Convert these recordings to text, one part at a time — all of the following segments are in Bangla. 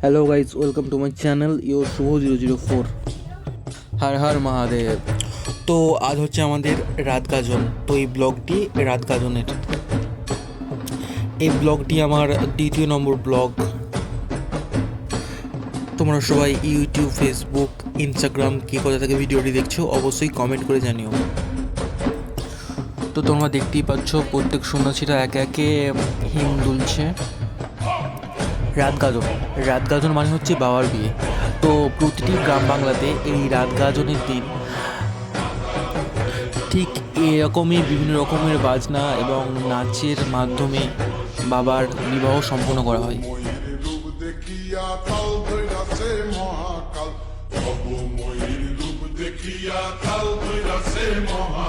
Hello guys, welcome to my channel your Shubh 004। Har Har Mahadev. তো আজ হচ্ছে আমাদের রাত গাজন। তো এই ব্লগটি রাত গাজনের, এই ব্লগটি আমার দ্বিতীয় নম্বর ব্লগ। তোমরা সবাই ইউটিউব, ফেসবুক, ইনস্টাগ্রাম কি কোথা থেকে ভিডিওটি দেখছো অবশ্যই কমেন্ট করে জানিও। তো তোমরা দেখতেই পাচ্ছ প্রত্যেক সন্ন্যাসীরা একে একে হিম দুলছে। রাত গাজন মানে হচ্ছে বাবার বিয়ে। তো প্রতিটি গ্রাম বাংলাতে এই রাত গাজনের দিন ঠিক এরকমই বিভিন্ন রকমের বাজনা এবং নাচের মাধ্যমে বাবার বিবাহ সম্পন্ন করা হয়।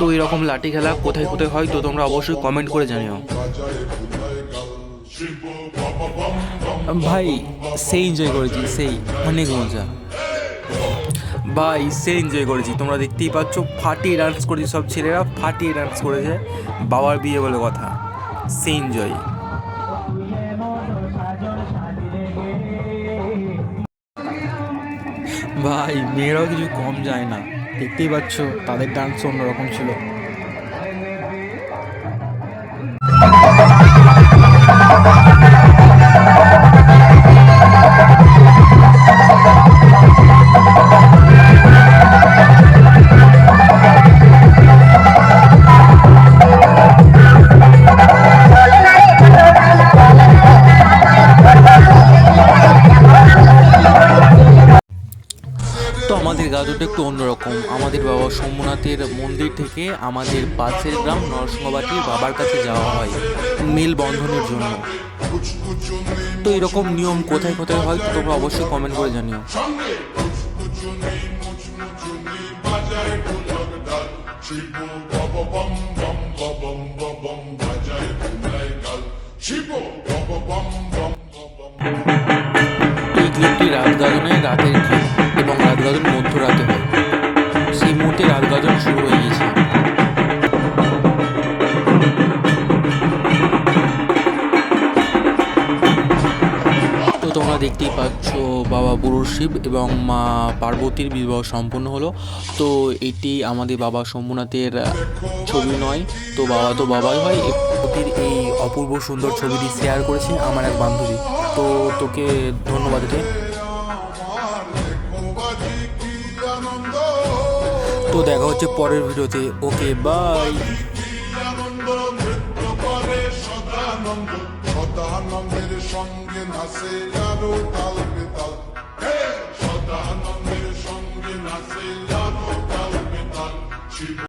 তো এরকম লাঠি খেলা কোথায় কোথায় হয় তো তোমরা অবশ্যই কমেন্ট করে জানিও। ভাই সেই এনজয় করেছি, সেই অনেক মজা ভাই, সেই এনজয় করেছি। তোমরা দেখতেই পাচ্ছ ফাটিয়ে ডান্স করেছি, সব ছেলেরা ফাটিয়ে ডান্স করেছে। বাবার বিয়ে বলে কথা, সেই এনজয়। ভাই মেয়েরাও কিছু কম যায় না, দেখতেই পাচ্ছ তাদের ডান্স অন্যরকম ছিল। তো আমাদের গাজনটা একটু অন্যরকম। আমাদের বাবা সোমনাথের মন্দির থেকে আমাদের পাশের গ্রাম নরসিংহবাটির বাবার কাছে যাওয়া হয় মেল বন্ধনের জন্য। তো এরকম নিয়ম কোথায় কোথায় হয় তো তোমরা অবশ্যই কমেন্ট করে জানিও। এই ক্লিপটি রাত গাজনে রাতের ক্লিপ এবং রাত গাজন মধ্যরাতে হয়। সেই মুহূর্তে রাত গাজন শুরু হয়ে গেছে। তো তোমরা দেখতেই পাচ্ছ বাবা বুড়ো শিব এবং মা পার্বতীর বিবাহ সম্পন্ন হলো। তো এটি আমাদের বাবা শম্ভুনাথের ছবি নয়, তো বাবা তো বাবাই হয়। এই অপূর্ব সুন্দর ছবিটি শেয়ার করেছে আমার এক বান্ধবী। তো তোকে ধন্যবাদ রে। তো দেখা হচ্ছে পরের ভিডিওতে। Okay bye. সদানন্দের সঙ্গে নাচে আরো তাল বেতাল, সদানন্দের সঙ্গে নাচে আরো তাল বেতাল।